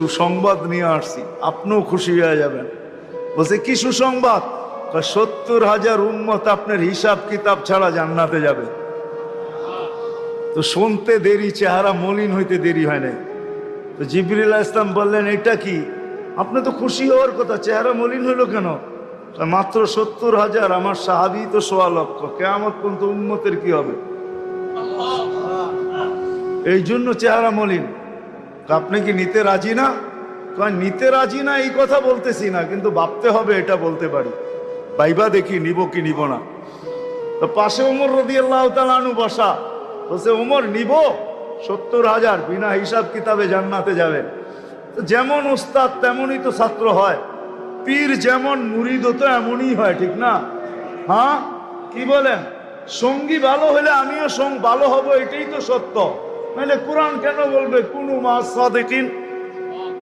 সুসংবাদ নিয়ে আসছি, আপনিও খুশি হয়ে যাবেন। বলছে কি সুসংবাদ? 70,000 উম্মত আপনার হিসাব কিতাব ছাড়া জান্নাতে যাবে। তো শুনতে দেরি, চেহারা মলিন হইতে দেরি হয় না। তো জিবরিল ইসলাম বললেন এটা কি? আপনি তো খুশি হওয়ার কথা, চেহারা মলিন হইল কেন? মাত্র 70,000, আমার সাহাবী তো 1,00,000। কিয়ামত পর্যন্ত উম্মতের কি হবে? এই জন্য চেহারা মলিন। আপনি কি নিতে রাজি না? নিতে রাজি না এই কথা বলতেছি না, কিন্তু ভাবতে হবে এটা বলতে পারি। ভাইবা দেখি নিব কি নিব না। তো পাশে ওমর রাদিয়াল্লাহু তাআলা আনহু বসা। বলছে ওমর নিব 70,000, বিনা হিসাব কিতাবে জান্নাতে যাবে। তো যেমন উস্তাদ তেমনই তো ছাত্র হয়, পীর যেমন মুরিদও তো এমনই হয়, ঠিক না? হ্যাঁ, কি বলেন? সঙ্গী ভালো হলে আমিও ভালো হব, এটাই তো সত্য। নাহলে কোরআন কেন বলবে কুনু মা সাদিকিন?